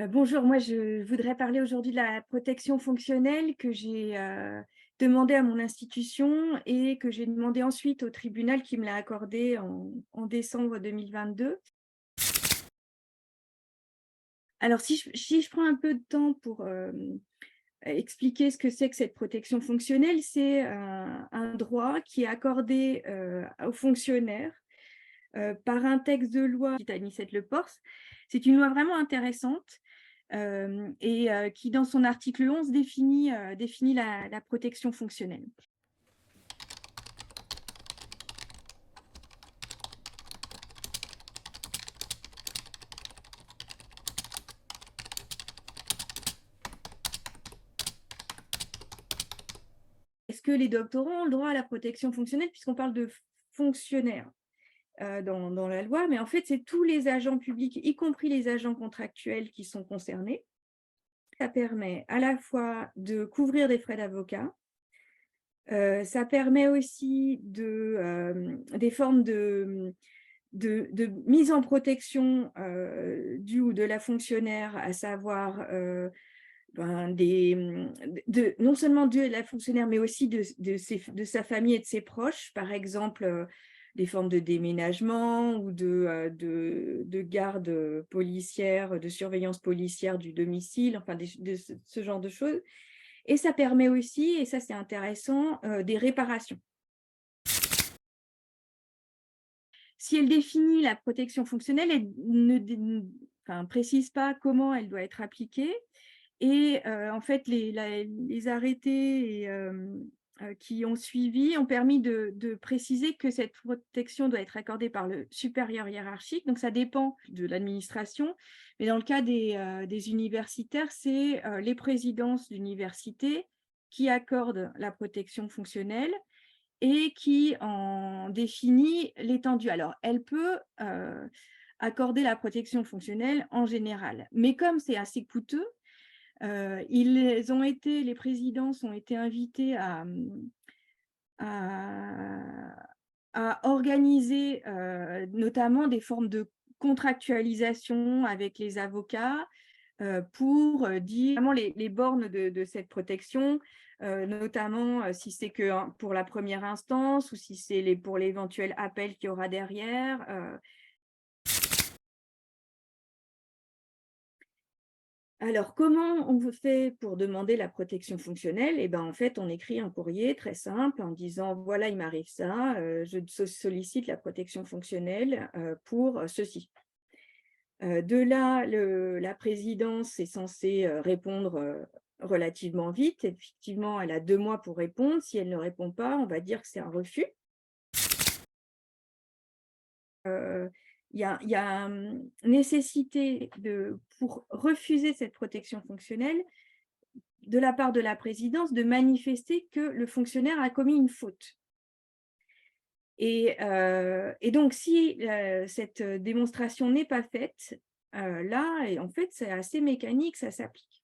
Bonjour, moi je voudrais parler aujourd'hui de la protection fonctionnelle que j'ai demandé à mon institution et que j'ai demandé ensuite au tribunal qui me l'a accordée en décembre 2022. Alors si je prends un peu de temps pour expliquer ce que c'est que cette protection fonctionnelle, c'est un droit qui est accordé aux fonctionnaires par un texte de loi qui Anicet Le Pors. C'est une loi vraiment intéressante et qui, dans son article 11, définit la protection fonctionnelle. Est-ce que les doctorants ont le droit à la protection fonctionnelle, puisqu'on parle de fonctionnaires dans la loi, mais en fait, c'est tous les agents publics, y compris les agents contractuels, qui sont concernés. Ça permet à la fois de couvrir des frais d'avocat, ça permet aussi des formes de mise en protection du ou de la fonctionnaire, à savoir non seulement de la fonctionnaire, mais aussi de sa famille et de ses proches, par exemple des formes de déménagement ou de garde policière, de surveillance policière du domicile, enfin de ce genre de choses. Et ça permet aussi, et ça c'est intéressant, des réparations. Si elle définit la protection fonctionnelle, elle ne précise pas comment elle doit être appliquée. Et en fait, les arrêtés qui ont suivi ont permis de préciser que cette protection doit être accordée par le supérieur hiérarchique. Donc, ça dépend de l'administration. Mais dans le cas des universitaires, c'est les présidences d'université qui accordent la protection fonctionnelle et qui en définit l'étendue. Alors, elle peut accorder la protection fonctionnelle en général. Mais comme c'est assez coûteux, les présidences ont été invités à, à organiser notamment des formes de contractualisation avec les avocats pour dire vraiment les bornes de cette protection, notamment si c'est que pour la première instance ou si c'est pour l'éventuel appel qu'il y aura derrière. Alors, comment on fait pour demander la protection fonctionnelle? Eh ben, en fait, on écrit un courrier très simple en disant: «Voilà, il m'arrive ça, je sollicite la protection fonctionnelle, pour ceci». De là, la présidence est censée répondre relativement vite. Effectivement, elle a 2 mois pour répondre. Si elle ne répond pas, on va dire que c'est un refus. Heu, il y a nécessité pour refuser cette protection fonctionnelle, de la part de la présidence, de manifester que le fonctionnaire a commis une faute. Et donc si cette démonstration n'est pas faite, là et en fait, c'est assez mécanique, ça s'applique.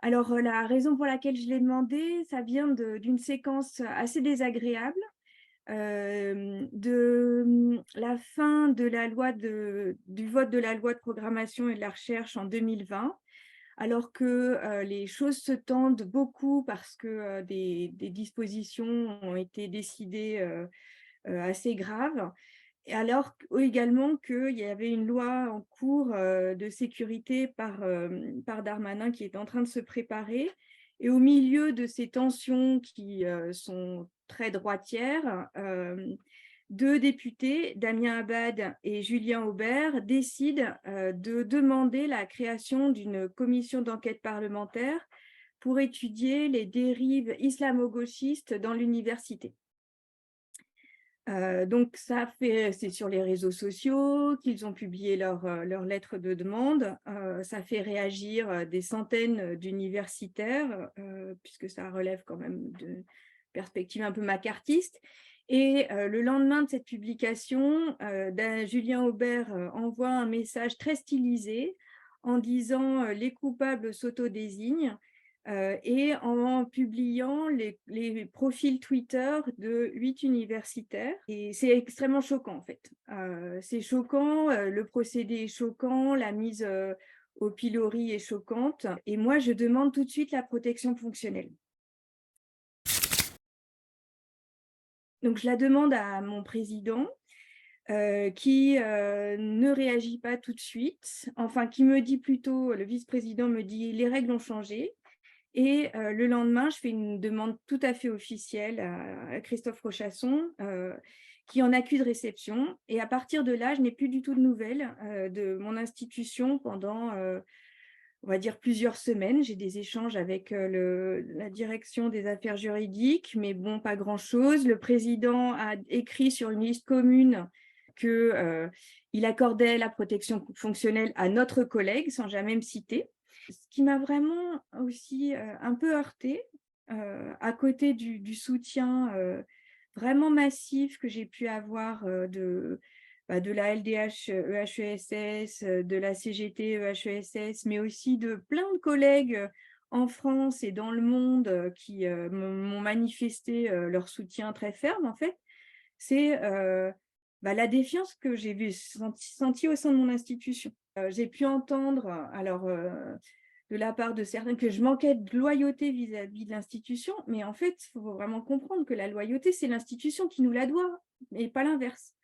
Alors, la raison pour laquelle je l'ai demandé, ça vient d'une séquence assez désagréable, la fin de la loi du vote de la loi de programmation et de la recherche en 2020, alors que les choses se tendent beaucoup parce que des dispositions ont été décidées assez graves. Et alors également qu'il y avait une loi en cours de sécurité par Darmanin qui est en train de se préparer. Et au milieu de ces tensions qui sont très droitières, deux députés, Damien Abad et Julien Aubert, décident de demander la création d'une commission d'enquête parlementaire pour étudier les dérives islamo-gauchistes dans l'université. Donc c'est sur les réseaux sociaux qu'ils ont publié leur lettre de demande. Ça fait réagir des centaines d'universitaires, puisque ça relève quand même de perspectives un peu macartistes. Et le lendemain de cette publication, Julien Aubert envoie un message très stylisé en disant: «Les coupables s'autodésignent». et en publiant les profils Twitter de 8 universitaires. Et c'est extrêmement choquant, en fait. C'est choquant, le procédé est choquant, la mise au pilori est choquante. Et moi, je demande tout de suite la protection fonctionnelle. Donc, je la demande à mon président, qui ne réagit pas tout de suite. Enfin, qui me dit plutôt, le vice-président me dit: «Les règles ont changé». Et le lendemain, je fais une demande tout à fait officielle à Christophe Rochasson, qui en accuse réception. Et à partir de là, je n'ai plus du tout de nouvelles de mon institution pendant, on va dire, plusieurs semaines. J'ai des échanges avec la direction des affaires juridiques, mais bon, pas grand-chose. Le président a écrit sur une liste commune qu'il accordait la protection fonctionnelle à notre collègue, sans jamais me citer. Ce qui m'a vraiment aussi un peu heurtée, à côté du soutien vraiment massif que j'ai pu avoir de la LDH EHESS, de la CGT EHESS, mais aussi de plein de collègues en France et dans le monde qui m'ont manifesté leur soutien très ferme, en fait, c'est la défiance que j'ai sentie au sein de mon institution. J'ai pu entendre, alors, de la part de certains, que je manquais de loyauté vis-à-vis de l'institution, mais en fait, il faut vraiment comprendre que la loyauté, c'est l'institution qui nous la doit, et pas l'inverse.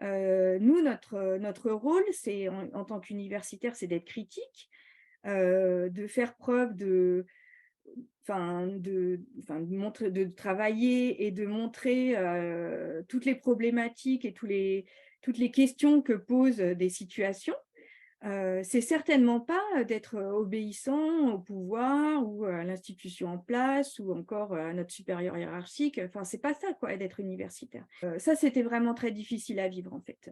Nous, notre rôle, c'est en tant qu'universitaire, c'est d'être critique, de faire preuve de travailler et de montrer toutes les problématiques et toutes les questions que posent des situations. C'est certainement pas d'être obéissant au pouvoir ou à l'institution en place ou encore à notre supérieur hiérarchique. Enfin, c'est pas ça, quoi, d'être universitaire. Ça, c'était vraiment très difficile à vivre, en fait.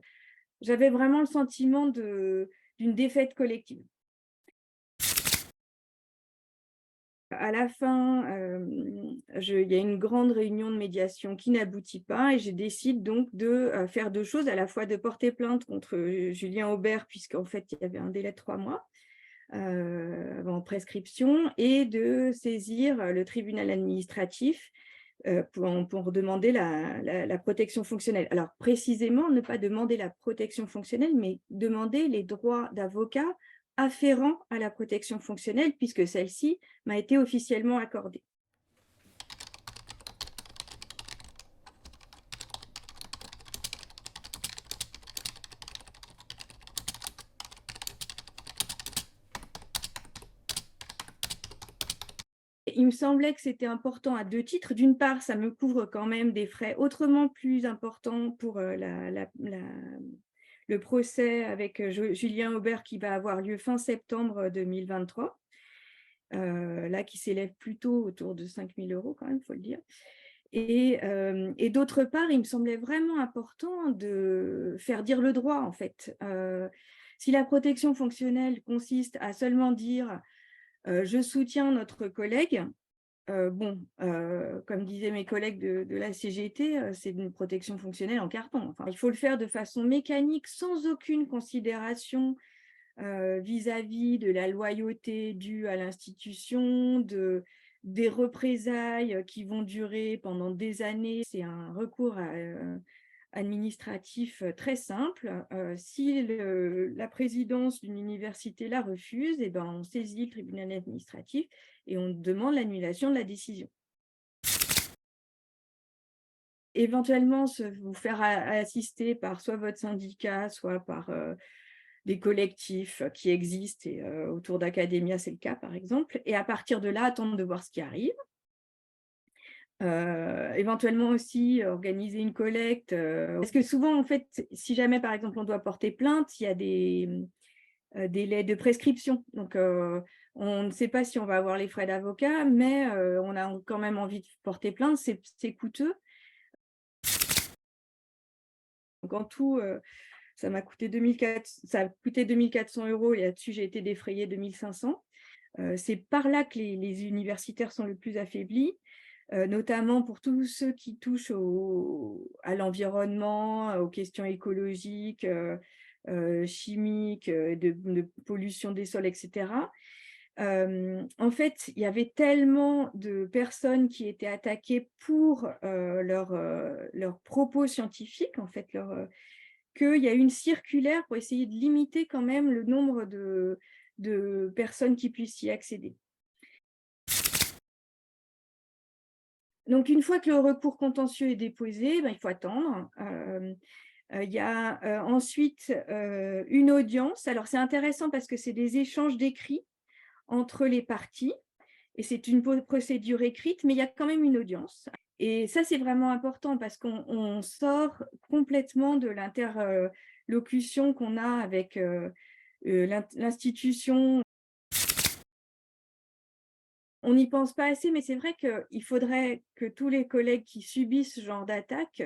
J'avais vraiment le sentiment d'une défaite collective. À la fin, il y a une grande réunion de médiation qui n'aboutit pas et je décide donc de faire deux choses, à la fois de porter plainte contre Julien Aubert, puisqu'en fait, il y avait un délai de 3 mois en prescription, et de saisir le tribunal administratif pour demander la protection fonctionnelle. Alors, précisément, ne pas demander la protection fonctionnelle, mais demander les droits d'avocat afférents à la protection fonctionnelle, puisque celle-ci m'a été officiellement accordée. Il me semblait que c'était important à 2 titres. D'une part, ça me couvre quand même des frais autrement plus importants pour le procès avec Julien Aubert, qui va avoir lieu fin septembre 2023, là qui s'élève plutôt autour de 5 000 € quand même, il faut le dire. Et d'autre part, il me semblait vraiment important de faire dire le droit, en fait. Si la protection fonctionnelle consiste à seulement dire je soutiens notre collègue, comme disaient mes collègues de la CGT, c'est une protection fonctionnelle en carton. Enfin, il faut le faire de façon mécanique, sans aucune considération vis-à-vis de la loyauté due à l'institution, des représailles qui vont durer pendant des années. C'est un recours administratif très simple. Si la présidence d'une université la refuse, eh ben, on saisit le tribunal administratif et on demande l'annulation de la décision. Éventuellement, vous faire assister par soit votre syndicat, soit par des collectifs qui existent, et autour d'Academia, c'est le cas, par exemple. Et à partir de là, attendre de voir ce qui arrive. Éventuellement aussi organiser une collecte. Parce que souvent, en fait, si jamais, par exemple, on doit porter plainte, il y a des délais de prescription. Donc, on ne sait pas si on va avoir les frais d'avocat, mais on a quand même envie de porter plainte. C'est coûteux. Donc, en tout, ça m'a coûté 2 400 € et là-dessus, j'ai été défrayée 2 500. C'est par là que les universitaires sont le plus affaiblis, notamment pour tous ceux qui touchent à l'environnement, aux questions écologiques, chimiques, de pollution des sols, etc. En fait, il y avait tellement de personnes qui étaient attaquées pour leurs propos scientifiques, en fait, qu'il y a eu une circulaire pour essayer de limiter quand même le nombre de personnes qui puissent y accéder. Donc, une fois que le recours contentieux est déposé, ben, il faut attendre. Il y a ensuite une audience. Alors, c'est intéressant parce que c'est des échanges d'écrits entre les parties et c'est une procédure écrite, mais il y a quand même une audience. Et ça, c'est vraiment important parce qu'on sort complètement de l'interlocution qu'on a avec l'institution. On n'y pense pas assez, mais c'est vrai qu'il faudrait que tous les collègues qui subissent ce genre d'attaque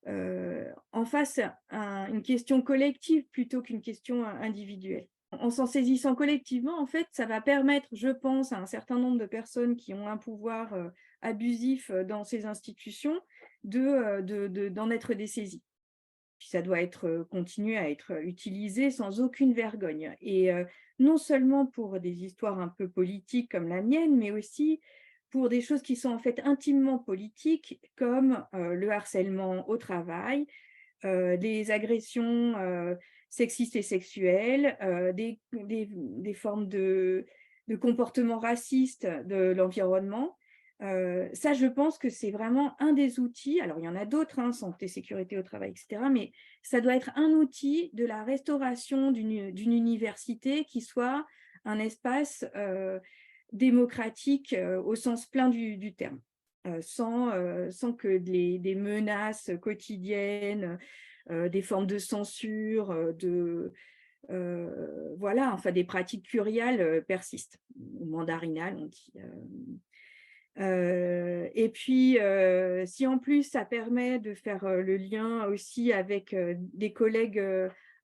en fassent une question collective plutôt qu'une question individuelle. En s'en saisissant collectivement, en fait, ça va permettre, je pense, à un certain nombre de personnes qui ont un pouvoir abusif dans ces institutions d'en être dessaisies. Puis ça doit continuer à être utilisé sans aucune vergogne. Et non seulement pour des histoires un peu politiques comme la mienne, mais aussi pour des choses qui sont en fait intimement politiques, comme le harcèlement au travail, des agressions sexistes et sexuelles, des formes de comportements racistes de l'environnement. Ça, je pense que c'est vraiment un des outils. Alors, il y en a d'autres, hein, santé, sécurité au travail, etc. Mais ça doit être un outil de la restauration d'une université qui soit un espace démocratique au sens plein du terme, sans que des menaces quotidiennes, des formes de censure, voilà, enfin des pratiques curiales persistent, ou mandarinales, on dit. Et puis, si en plus ça permet de faire le lien aussi avec des collègues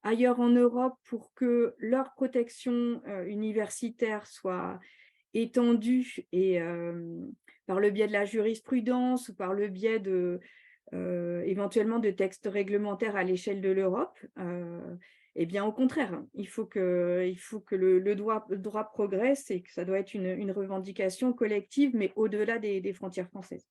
ailleurs en Europe pour que leur protection universitaire soit étendue et par le biais de la jurisprudence ou par le biais éventuellement de textes réglementaires à l'échelle de l'Europe, eh bien, au contraire, il faut que le droit progresse et que ça doit être une revendication collective, mais au-delà des frontières françaises.